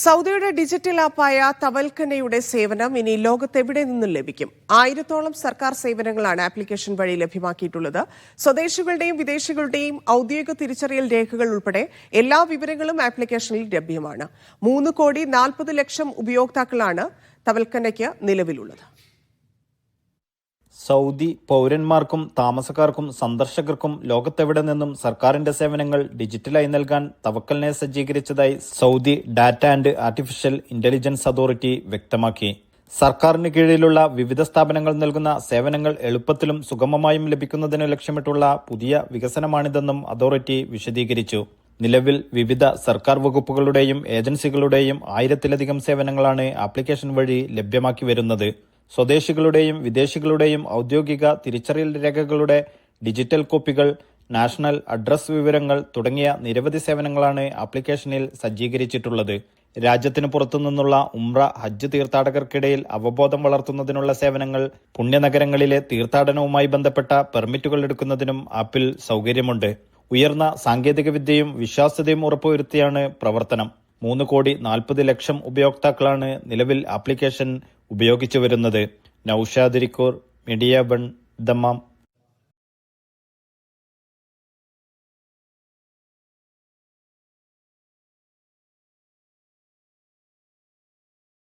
സൗദിയുടെ ഡിജിറ്റൽ ആപ്പായ തവൽക്കനയുടെ സേവനം ഇനി ലോകത്തെവിടെ നിന്നും ലഭിക്കും. 1000-ഓളം സർക്കാർ സേവനങ്ങളാണ് ആപ്ലിക്കേഷൻ വഴി ലഭ്യമാക്കിയിട്ടുള്ളത്. സ്വദേശികളുടെയും വിദേശികളുടെയും ഔദ്യോഗിക തിരിച്ചറിയൽ രേഖകൾ ഉൾപ്പെടെ എല്ലാ വിവരങ്ങളും ആപ്ലിക്കേഷനിൽ ലഭ്യമാണ്. 3,40,00,000 ഉപയോക്താക്കളാണ് തവൽക്കനയ്ക്ക് നിലവിലുള്ളത്. സൗദി പൗരന്മാർക്കും താമസക്കാർക്കും സന്ദർശകർക്കും ലോകത്തെവിടെ നിന്നും സർക്കാരിന്റെ സേവനങ്ങൾ ഡിജിറ്റലായി നൽകാൻ തവക്കലിനെ സജ്ജീകരിച്ചതായി Saudi data and artificial intelligence authority വ്യക്തമാക്കി. സർക്കാരിന് കീഴിലുള്ള വിവിധ സ്ഥാപനങ്ങൾ നൽകുന്ന സേവനങ്ങൾ എളുപ്പത്തിലും സുഗമമായും ലഭിക്കുന്നതിന് ലക്ഷ്യമിട്ടുള്ള പുതിയ വികസനമാണിതെന്നും അതോറിറ്റി വിശദീകരിച്ചു. നിലവിൽ വിവിധ സർക്കാർ വകുപ്പുകളുടെയും ഏജൻസികളുടെയും 1000-ലധികം സേവനങ്ങളാണ് ആപ്ലിക്കേഷൻ വഴി ലഭ്യമാക്കി വരുന്നത്. സ്വദേശികളുടെയും വിദേശികളുടെയും ഔദ്യോഗിക തിരിച്ചറിയൽ രേഖകളുടെ ഡിജിറ്റൽ കോപ്പികൾ, നാഷണൽ അഡ്രസ് വിവരങ്ങൾ തുടങ്ങിയ നിരവധി സേവനങ്ങളാണ് ആപ്ലിക്കേഷനിൽ സജ്ജീകരിച്ചിട്ടുള്ളത്. രാജ്യത്തിന് പുറത്തുനിന്നുള്ള ഉംറ, ഹജ്ജ് തീർത്ഥാടകർക്കിടയിൽ അവബോധം വളർത്തുന്നതിനുള്ള സേവനങ്ങൾ, പുണ്യനഗരങ്ങളിലെ തീർത്ഥാടനവുമായി ബന്ധപ്പെട്ട പെർമിറ്റുകൾ എടുക്കുന്നതിനും ആപ്പിൽ സൗകര്യമുണ്ട്. ഉയർന്ന സാങ്കേതികവിദ്യയും വിശ്വാസ്യതയും ഉറപ്പുവരുത്തിയാണ് പ്രവർത്തനം. 3,40,00,000 ഉപയോക്താക്കളാണ് നിലവിൽ ആപ്ലിക്കേഷൻ ഉപയോഗിച്ചു വരുന്നത്. Naushad, media 1, Dammam.